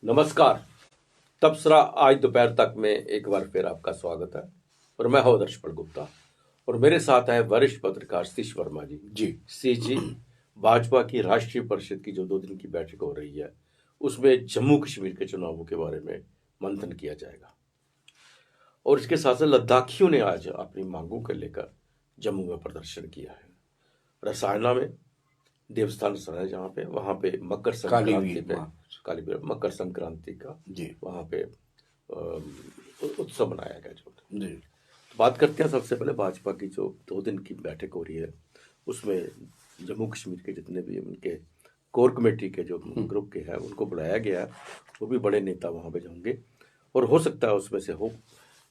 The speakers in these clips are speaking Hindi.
नमस्कार। तबसरा आज दोपहर तक में एक बार फिर आपका स्वागत है। और मैं हूं दर्शपल गुप्ता और मेरे साथ है वरिष्ठ पत्रकार सतीश वर्मा जी। जी सतीश जी, भाजपा की राष्ट्रीय परिषद की जो 2 दिन की बैठक हो रही है उसमें जम्मू कश्मीर के चुनावों के बारे में मंथन किया जाएगा और इसके साथ साथ लद्दाखियों ने आज अपनी मांगों को लेकर जम्मू में प्रदर्शन किया है। रसायना में देवस्थान स्थल है जहाँ पे वहाँ पे मकर संक्रांति पे कालीवीर मकर संक्रांति का जी वहाँ पे उत्सव मनाया गया। जो जी तो बात करते हैं सबसे पहले भाजपा की जो 2 दिन की बैठक हो रही है उसमें जम्मू कश्मीर के जितने भी उनके कोर कमेटी के जो ग्रुप के हैं उनको बुलाया गया है। वो भी बड़े नेता वहाँ पे जाएंगे और हो सकता है उसमें से हो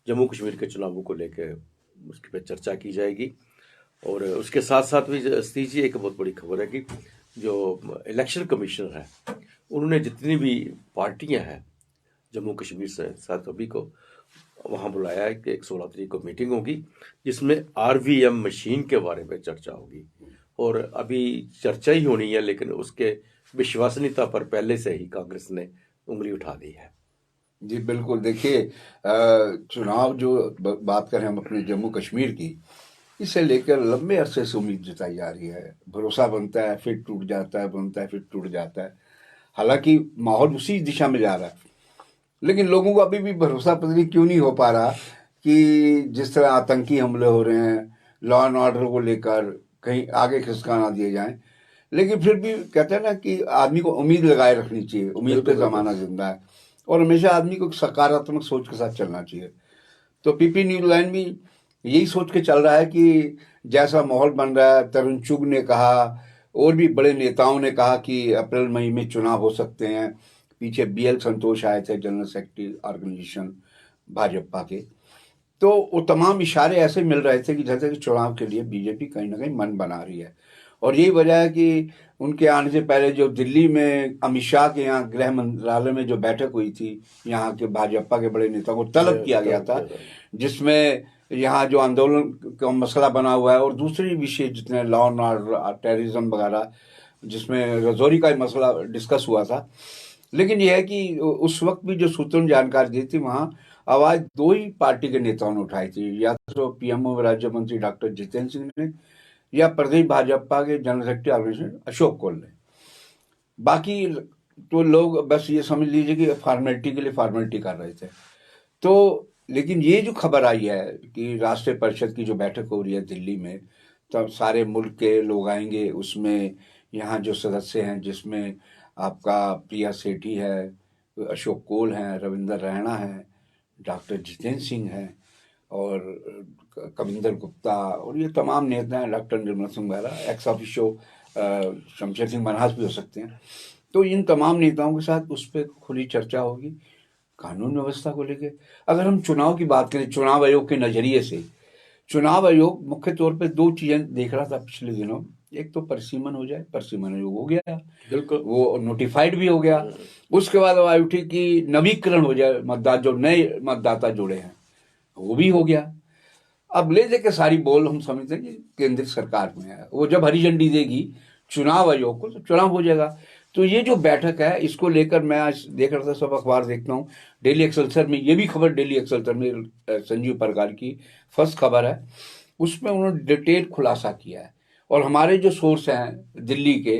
जम्मू कश्मीर के चुनावों को लेकर उसके पे चर्चा की जाएगी। और उसके साथ साथ भी सतीश जी एक बहुत बड़ी खबर है कि जो इलेक्शन कमिश्नर है उन्होंने जितनी भी पार्टियां हैं जम्मू कश्मीर से साथ सभी को वहां बुलाया है कि 16 तारीख को मीटिंग होगी जिसमें आरवीएम मशीन के बारे में चर्चा होगी। और अभी चर्चा ही होनी है लेकिन उसके विश्वसनीयता पर पहले से ही कांग्रेस ने उंगली उठा दी है। जी बिल्कुल। देखिए, चुनाव जो बात करें हम अपने जम्मू कश्मीर की, इसे लेकर लंबे अरसे से उम्मीद जताई जा रही है। भरोसा बनता है फिर टूट जाता है, बनता है फिर टूट जाता है। हालांकि माहौल उसी दिशा में जा रहा है, लेकिन लोगों को अभी भी भरोसा पता नहीं क्यों नहीं हो पा रहा कि जिस तरह आतंकी हमले हो रहे हैं, लॉ एंड ऑर्डर को लेकर कहीं आगे खिसका ना दिए जाएं। लेकिन फिर भी कहते हैं ना कि आदमी को उम्मीद लगाए रखनी चाहिए, उम्मीद पे जमाना जिंदा है, और हमेशा आदमी को सकारात्मक सोच के साथ चलना चाहिए। तो पीपी न्यूजीलैंड भी यही सोच के चल रहा है कि जैसा माहौल बन रहा है, तरुण चुग ने कहा और भी बड़े नेताओं ने कहा कि अप्रैल मई में चुनाव हो सकते हैं। पीछे बीएल संतोष आए थे, जनरल सेक्रेटरी ऑर्गेनाइजेशन भाजपा के। तो वो तमाम इशारे ऐसे मिल रहे थे कि जैसे कि चुनाव के लिए बीजेपी कहीं ना कहीं मन बना रही है। और यही वजह है कि उनके आने से पहले जो दिल्ली में अमित शाह के यहाँ गृह मंत्रालय में जो बैठक हुई थी, यहाँ के भाजपा के बड़े नेताओं को तलब किया गया था, जिसमें यहाँ जो आंदोलन का मसला बना हुआ है और दूसरी विषय जितने लॉ एंड ऑर्डर, टेररिज्म वगैरह, जिसमें रजौरी का मसला डिस्कस हुआ था। लेकिन यह है कि उस वक्त भी जो सूत्रों ने जानकारी दी थी, वहाँ आवाज दो ही पार्टी के नेताओं ने उठाई थी, या तो पीएमओ राज्य मंत्री डॉक्टर जितेंद्र सिंह ने या प्रदेश भाजपा के जनरल सेक्रेटरी ऑर्गेनाइजेशन अशोक कोल ने। बाकी तो लोग बस ये समझ लीजिए कि फॉर्मेलिटी के लिए फॉर्मेलिटी कर रहे थे। तो लेकिन ये जो खबर आई है कि राष्ट्रीय परिषद की जो बैठक हो रही है दिल्ली में, तब सारे मुल्क के लोग आएंगे, उसमें यहाँ जो सदस्य हैं जिसमें आपका प्रिया सेठी है, अशोक कोल हैं, रविंदर रैना है, डॉक्टर जितेंद्र सिंह हैं, और कविंदर गुप्ता, और ये तमाम नेता हैं, डॉक्टर निर्मला सिंह वगैरह, एक्स ऑफिशियो शमशेर सिंह मनहास भी हो सकते हैं। तो इन तमाम नेताओं के साथ उस पर खुली चर्चा होगी कानून व्यवस्था को लेकर। अगर हम चुनाव की बात करें, चुनाव आयोग के नजरिए से, चुनाव आयोग मुख्य तौर पे दो चीजें देख रहा था पिछले दिनों। एक तो परिसीमन हो जाए, परिसीमन आयोग हो गया, बिल्कुल वो नोटिफाइड भी हो गया। उसके बाद अब आई कि नवीकरण हो जाए, मतदाता जो नए मतदाता जुड़े हैं वो भी हो गया। अब ले दे के सारी बोल हम समझते हैं कि केंद्र सरकार में है, वो जब हरी झंडी देगी चुनाव आयोग को तो चुनाव हो जाएगा। तो ये जो बैठक है इसको लेकर मैं आज देख रहा था, सब अखबार देखता हूँ, डेली एक्सेलसर में ये भी खबर, डेली एक्सेलसर में संजीव परकार की फर्स्ट खबर है, उसमें उन्होंने डिटेल खुलासा किया है। और हमारे जो सोर्स हैं दिल्ली के,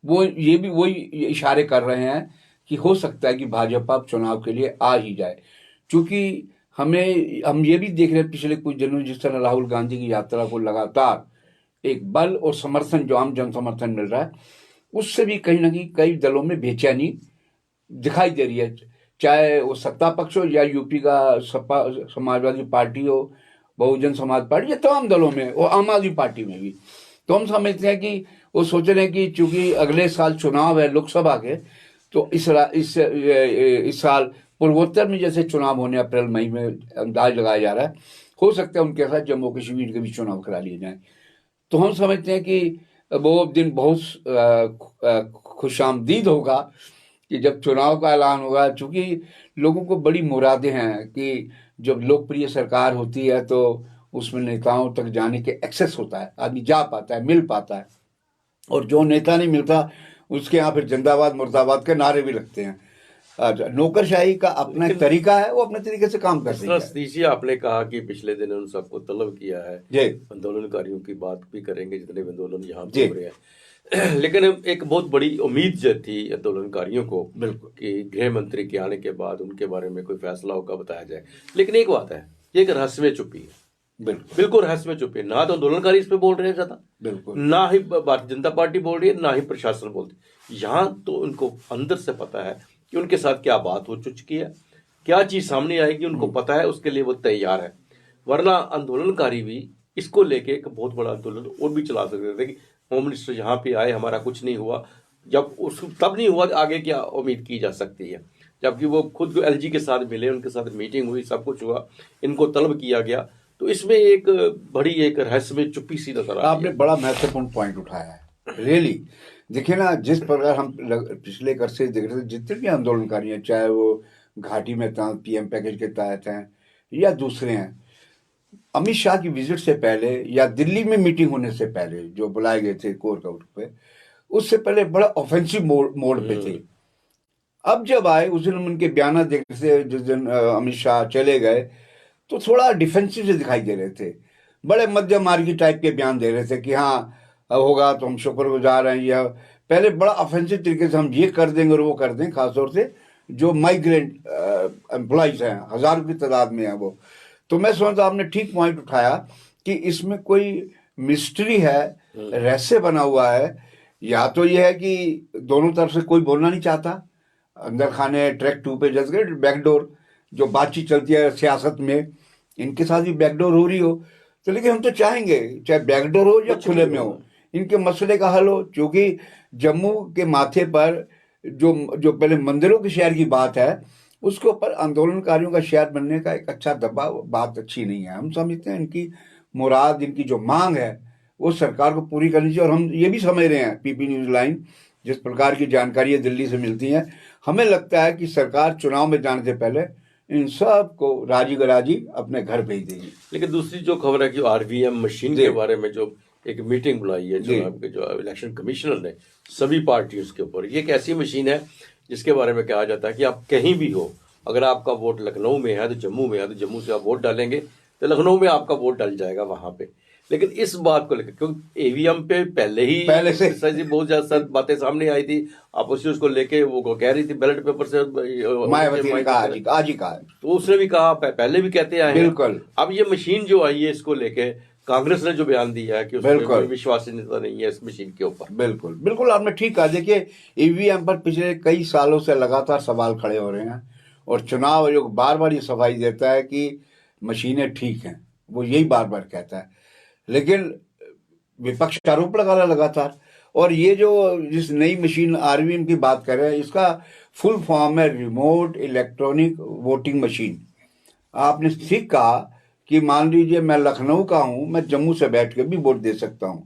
वो ये भी वही इशारे कर रहे हैं कि हो सकता है कि भाजपा चुनाव के लिए आ ही जाए। क्योंकि हम ये भी देख रहे हैं पिछले कुछ दिनों जिस तरह राहुल गांधी की यात्रा को लगातार एक बल और समर्थन, जो आम जन समर्थन मिल रहा है, उससे भी कहीं ना कहीं कई दलों में बेचैनी दिखाई दे रही है। चाहे वो सत्ता पक्ष हो या यूपी का सपा समाजवादी पार्टी हो, बहुजन समाज पार्टी, या तमाम दलों में, और आम आदमी पार्टी में भी। तो हम समझते हैं कि वो सोच रहे हैं कि चूंकि अगले साल चुनाव है लोकसभा के, तो इस साल पूर्वोत्तर में जैसे चुनाव होने अप्रैल मई में अंदाज लगाया जा रहा है, हो सकता है उनके साथ जम्मू कश्मीर के भी चुनाव करा लिए जाएं। तो हम समझते हैं कि वो दिन बहुत खुशामदीद होगा कि जब चुनाव का ऐलान होगा। चूंकि लोगों को बड़ी मुरादें हैं कि जब लोकप्रिय सरकार होती है तो उसमें नेताओं तक जाने के एक्सेस होता है, आदमी जा पाता है, मिल पाता है। और जो नेता नहीं मिलता उसके यहाँ फिर जिंदाबाद मुर्दाबाद के नारे भी लगते हैं। नौकरशाही का अपना एक तरीका है, वो अपने तरीके से काम कर जिस रही तरह है। सतीश जी आपने कहा कि पिछले दिन उन सबको तलब किया है, जी आंदोलनकारियों की बात भी करेंगे जितने भी आंदोलन यहाँ पे जी हो रहे हैं। लेकिन एक बहुत बड़ी उम्मीद जो थी आंदोलनकारियों को बिल्कुल कि गृह मंत्री के आने के बाद उनके बारे में कोई फैसला होगा, बताया जाए। लेकिन एक बात है, ये एक रहस्यमय चुप्पी है, बिल्कुल बिल्कुल रहस्यमय चुप्पी है। ना तो आंदोलनकारी इस पे बोल रहे हैं ज्यादा, बिल्कुल ना ही भारतीय जनता पार्टी बोल रही है, ना ही प्रशासन बोलती। यहाँ तो उनको अंदर से पता है कि उनके साथ क्या बात हो चुकी है, क्या चीज सामने आएगी, उनको पता है, उसके लिए वो तैयार है। वरना आंदोलनकारी भी इसको लेके एक बहुत बड़ा आंदोलन और भी चला सकते थे कि होम मिनिस्टर यहाँ पे आए, हमारा कुछ नहीं हुआ। जब उस तब नहीं हुआ, आगे क्या उम्मीद की जा सकती है? जबकि वो खुद एलजी के साथ मिले, उनके साथ मीटिंग हुई, सब कुछ हुआ, इनको तलब किया गया। तो इसमें एक बड़ी एक रहस्यमय चुप्पी सी नजर आ रही आपने है। बड़ा महत्वपूर्ण पॉइंट उठाया है रियली। देखिए ना, जिस प्रकार हम पिछले एक अरसे से देख रहे थे, जितने भी आंदोलनकारी हैं, चाहे वो घाटी में पीएम पैकेज के तहत हैं या दूसरे हैं, अमित शाह की विजिट से पहले या दिल्ली में मीटिंग होने से पहले जो बुलाए गए थे कोर काउंट पे, उससे पहले बड़ा ऑफेंसिव मोड पे थे। अब जब आए उस दिन उनके बयान देखने से, जिस दिन अमित शाह चले गए, तो थोड़ा डिफेंसिव से दिखाई दे रहे थे। बड़े मध्यम मार्गी टाइप के बयान दे रहे थे कि हाँ होगा तो हम शुक्रगुजार हैं, या पहले बड़ा ऑफेंसिव तरीके से हम ये कर देंगे और वो कर देंगे, खासतौर से जो माइग्रेंट एम्प्लॉइज हैं, हजारों की तादाद में है वो। तो मैं समझता आपने ठीक पॉइंट उठाया कि इसमें कोई मिस्ट्री है, रहस्य बना हुआ है। या तो ये है कि दोनों तरफ से कोई बोलना नहीं चाहता, अंदर खाने ट्रैक 2 पे जैसे बैकडोर जो बातचीत चलती है सियासत में, इनके साथ भी बैकडोर हो रही हो। तो लेकिन हम तो चाहेंगे चाहे बैकडोर हो या खुले में हो, इनके मसले का हल हो। क्योंकि जम्मू के माथे पर जो जो पहले मंदिरों के शहर की बात है, उसके ऊपर आंदोलनकारियों का शहर बनने का एक अच्छा दबाव, बात अच्छी नहीं है। हम समझते हैं इनकी मुराद, इनकी जो मांग है वो सरकार को पूरी करनी चाहिए। और हम ये भी समझ रहे हैं, पीपी न्यूज लाइन जिस प्रकार की जानकारी दिल्ली से मिलती है, हमें लगता है कि सरकार चुनाव में जाने से पहले इन सब को राजी गराजी अपने घर भेज देगी। लेकिन दूसरी जो खबर है कि आरवीएम मशीन के बारे में जो एक मीटिंग बुलाई है चुनाव के जो इलेक्शन कमिश्नर ने सभी पार्टियों के ऊपर, ये एक ऐसी मशीन है जिसके बारे में कहा जाता है कि आप कहीं भी हो, अगर आपका वोट लखनऊ में है तो जम्मू में है, तो जम्मू से आप वोट डालेंगे तो लखनऊ में आपका वोट डल जाएगा वहां पे। लेकिन इस बात को लेकर, क्योंकि ईवीएम पे पहले से बहुत ज्यादा बातें सामने आई थी, आपस उसको लेके वो कह रही थी बैलेट पेपर से मायावती ने कहा, आज ही कहा, तो उसने भी कहा, पहले भी कहते आए हैं। बिल्कुल। अब ये मशीन जो आई है, इसको लेके कांग्रेस ने जो बयान दिया है कि उसमें कोई विश्वसनीयता नहीं है इस मशीन के ऊपर। बिल्कुल बिल्कुल, आपने ठीक कहा। देखिए, ईवीएम पर पिछले कई सालों से लगातार सवाल खड़े हो रहे हैं, और चुनाव आयोग बार बार ये सफाई देता है कि मशीनें ठीक हैं, वो यही बार बार कहता है। लेकिन विपक्ष आरोप लगा रहा लगातार। और ये जो जिस नई मशीन आरवीएम की बात कर रहे हैं, इसका फुल फॉर्म है रिमोट इलेक्ट्रॉनिक वोटिंग मशीन। आपने ठीक कहा कि मान लीजिए मैं लखनऊ का हूं, मैं जम्मू से बैठ के भी वोट दे सकता हूं।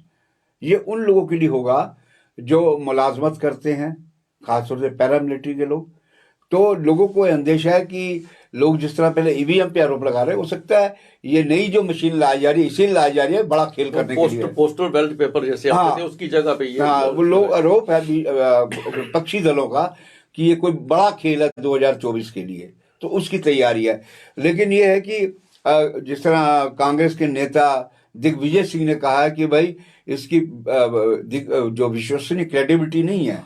ये उन लोगों के लिए होगा जो मुलाजमत करते हैं, खासतौर से पैरामिलिट्री के लोग। तो लोगों को अंदेशा है कि लोग जिस तरह पहले ईवीएम पे आरोप लगा रहे हैं, हो सकता है ये नई जो मशीन लाई जा रही है, इसीलिए लाई जा रही है बड़ा खेल करने के लिए। पोस्टल बैलेट पेपर जैसे आते थे, उसकी जगह पे ये वो लोग आरोप है विपक्षी दलों का कि ये कोई बड़ा खेल है 2024 के लिए, तो उसकी तैयारी है। लेकिन ये है कि जिस तरह कांग्रेस के नेता दिग्विजय सिंह ने कहा है कि भाई इसकी जो विश्वसनीय क्रेडिबिलिटी नहीं है,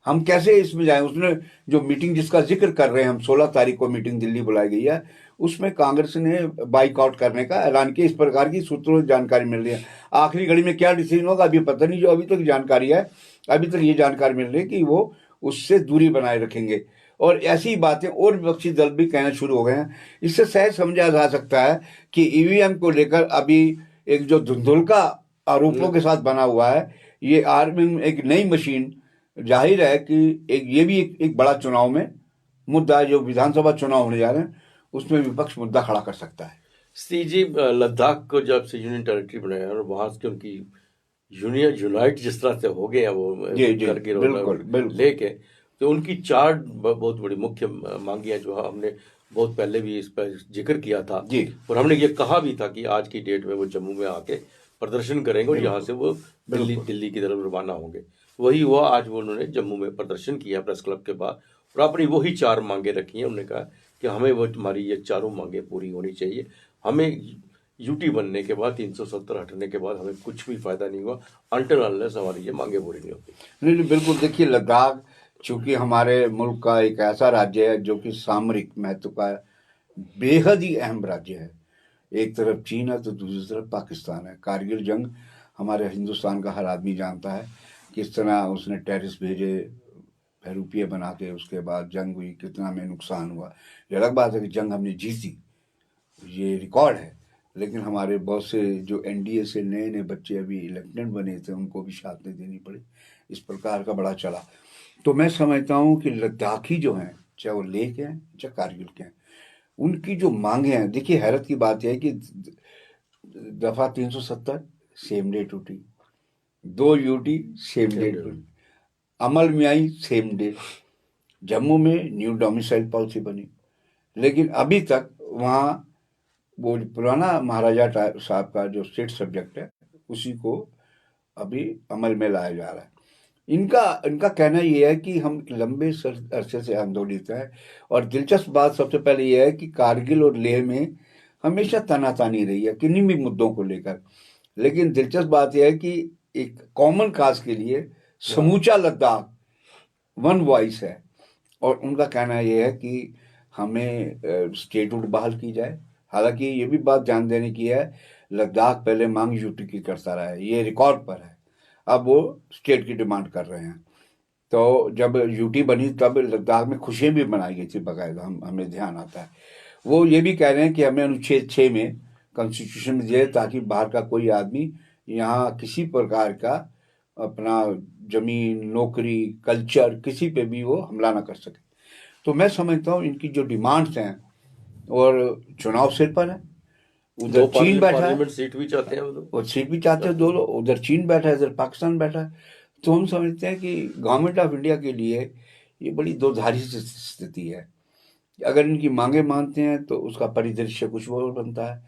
हम कैसे इसमें जाएं। उसने जो मीटिंग जिसका जिक्र कर रहे हैं हम, 16 तारीख को मीटिंग दिल्ली बुलाई गई है, उसमें कांग्रेस ने बाइकआउट करने का ऐलान किया। इस प्रकार की सूत्रों से जानकारी मिल रही है। आखिरी घड़ी में क्या डिसीजन होगा अभी पता नहीं। जो अभी तक जानकारी है, अभी तक ये जानकारी मिल रही है कि वो उससे दूरी बनाए रखेंगे। और ऐसी बातें और विपक्षी दल भी कहना शुरू हो गए हैं। इससे सहज समझा जा सकता है कि ईवीएम को लेकर अभी एक जो धुंधुलका आरोपों के साथ बना हुआ है, ये आरवीएम एक नई मशीन, जाहिर है कि ये भी एक बड़ा चुनाव में मुद्दा, जो विधानसभा चुनाव होने जा रहे हैं उसमें विपक्ष मुद्दा खड़ा कर सकता है। जी, लद्दाख को जब से यूनियन टेरिटरी बनाया और वहां से उनकी यूनाइट जिस तरह से हो गया वो करके लेके, तो उनकी 4 बहुत बड़ी मुख्य मांगियां जो हमने बहुत पहले भी इस पर जिक्र किया था, और हमने ये कहा भी था कि आज की डेट में वो जम्मू में आके प्रदर्शन करेंगे और यहाँ से वो दिल्ली की तरफ रवाना होंगे। वही हुआ, आज वो उन्होंने जम्मू में प्रदर्शन किया प्रेस क्लब के बाद, और अपनी वही 4 मांगे रखी हैं। उन्होंने कहा कि हमें वो हमारी ये चारों मांगे पूरी होनी चाहिए। हमें यूटी बनने के बाद 370 हटने के बाद हमें कुछ भी फायदा नहीं हुआ अनटिल अनलेस हमारी ये मांगे पूरी नहीं होती। नहीं, बिल्कुल। देखिए, लद्दाख चूंकि हमारे मुल्क का एक ऐसा राज्य है जो कि सामरिक महत्व का बेहद ही अहम राज्य है। एक तरफ चीन है तो दूसरी तरफ पाकिस्तान है। कारगिल जंग हमारे हिंदुस्तान का हर आदमी जानता है, किस तरह उसने टेररिस्ट भेजे, रुपये बना के, उसके बाद जंग हुई, कितना में नुकसान हुआ। ये अलग बात है कि जंग हमने जीती, ये रिकॉर्ड है। लेकिन हमारे बहुत से जो एनडीए से नए नए बच्चे अभी लेफ्टिनेंट बने थे, उनको भी शहादतें देनी पड़ी। इस प्रकार का बड़ा चला। तो मैं समझता हूँ कि लद्दाखी जो हैं, चाहे वो लेह के हैं चाहे कारगिल के हैं, उनकी जो मांगे हैं, देखिए हैरत की बात यह है कि दफा 370 सेम डे टूटी, 2 यूटी सेम डे टूटी, अमल में आई सेम डे, जम्मू में न्यू डोमिसाइल पॉलिसी बनी, लेकिन अभी तक वहाँ वो पुराना महाराजा साहब का जो स्टेट सब्जेक्ट है उसी को अभी अमल में लाया जा रहा है। इनका कहना यह है कि हम लंबे अरसे से आंदोलित है। और दिलचस्प बात सबसे पहले यह है कि कारगिल और लेह में हमेशा तनातनी रही है किन्हीं भी मुद्दों को लेकर। लेकिन दिलचस्प बात यह है कि एक कॉमन काज के लिए समूचा लद्दाख वन वॉइस है। और उनका कहना यह है कि हमें स्टेटहुड बहाल की जाए। हालांकि ये भी बात ध्यान देने की है, लद्दाख पहले मांग यूटी की करता रहा है, ये रिकॉर्ड पर है। अब वो स्टेट की डिमांड कर रहे हैं। तो जब यूटी बनी तब लद्दाख में खुशियां भी मनाई गई थी बाकायदा, हमें ध्यान आता है। वो ये भी कह रहे हैं कि हमें अनुच्छेद 6 में कॉन्स्टिट्यूशन में दिए ताकि बाहर का कोई आदमी यहाँ किसी प्रकार का अपना जमीन, नौकरी, कल्चर किसी पे भी वो हमला ना कर सके। तो मैं समझता हूँ इनकी जो डिमांड्स हैं, और चुनाव सिर पर है, उधर चीन बैठा है, पार्लियामेंट सीट भी चाहते हैं और सीट भी चाहते हैं दो लोग, उधर चीन बैठा है, इधर पाकिस्तान बैठा है। तो हम समझते हैं कि गवर्नमेंट ऑफ इंडिया के लिए ये बड़ी दोधारी स्थिति है। अगर इनकी मांगे मानते हैं तो उसका परिदृश्य कुछ और बनता है,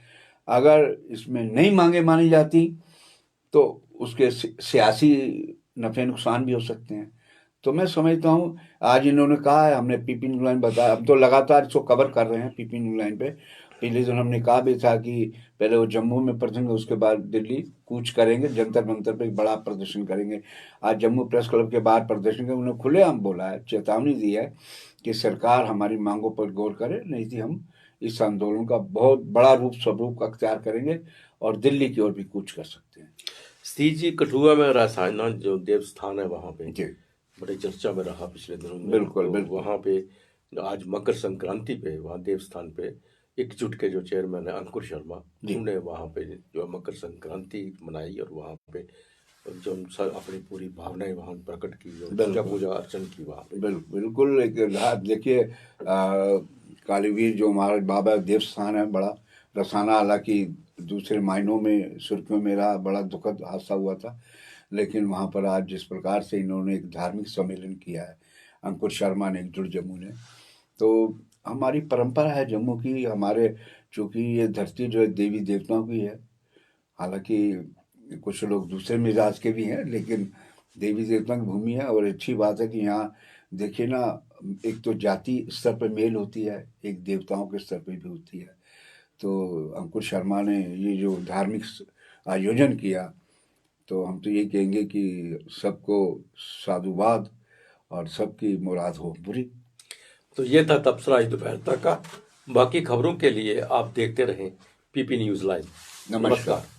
अगर इसमें नहीं मांगे मानी जाती तो उसके सियासी नफे नुकसान भी हो सकते हैं। तो मैं समझता हूँ आज इन्होंने कहा है, हमने पीपी न्यू लाइन बताया, हम तो लगातार इसको कवर कर रहे हैं पीपी न्यू लाइन पे। पिछले दिन हमने कहा भी था कि पहले वो जम्मू में पहुंचेंगे, उसके बाद दिल्ली कूच करेंगे, जंतर मंतर पे एक बड़ा प्रदर्शन करेंगे। आज जम्मू प्रेस क्लब के बाहर प्रदर्शन के उन्होंने खुलेआम बोला है, चेतावनी दी है कि सरकार हमारी मांगों पर गौर करे, नहीं तो हम इस आंदोलन का बहुत बड़ा स्वरूप अख्तियार करेंगे और दिल्ली की ओर भी कूच कर सकते हैं। स्थिति जी, कठुआ में रासायना जो देवस्थान है वहाँ पे जी, बड़े चर्चा में रहा पिछले दिनों में। बिल्कुल, तो बिल्कुल। वहाँ पे आज मकर संक्रांति पे वहाँ देवस्थान पे एकजुट के जो चेयरमैन है अंकुर शर्मा, उन्होंने वहाँ पे जो मकर संक्रांति मनाई और वहाँ पे जो अपनी पूरी भावनाएं वहाँ प्रकट की, जो पूजा अर्चन की वहाँ पे। बिल्कुल। एक देखिए, कालीवीर जो हमारा बाबा देवस्थान है, बड़ा रसाना, हालांकि दूसरे मायनों में सुर्खियों में रहा, बड़ा दुखद हादसा हुआ था। लेकिन वहाँ पर आज जिस प्रकार से इन्होंने एक धार्मिक सम्मेलन किया है, अंकुर शर्मा ने, एकजुट जम्मू ने, तो हमारी परंपरा है जम्मू की। हमारे चूँकि ये धरती जो है देवी देवताओं की है, हालांकि कुछ लोग दूसरे मिजाज के भी हैं, लेकिन देवी देवताओं की भूमि है। और अच्छी बात है कि यहाँ देखिए ना, एक तो जाति स्तर पर मेल होती है, एक देवताओं के स्तर पर भी होती है। तो अंकुर शर्मा ने ये जो धार्मिक आयोजन किया, तो हम तो ये कहेंगे कि सबको साधुवाद और सबकी मुराद हो पूरी। तो ये था तबसरा आज दोपहर तक का। बाकी खबरों के लिए आप देखते रहें पीपी न्यूज़ लाइव। नमस्कार।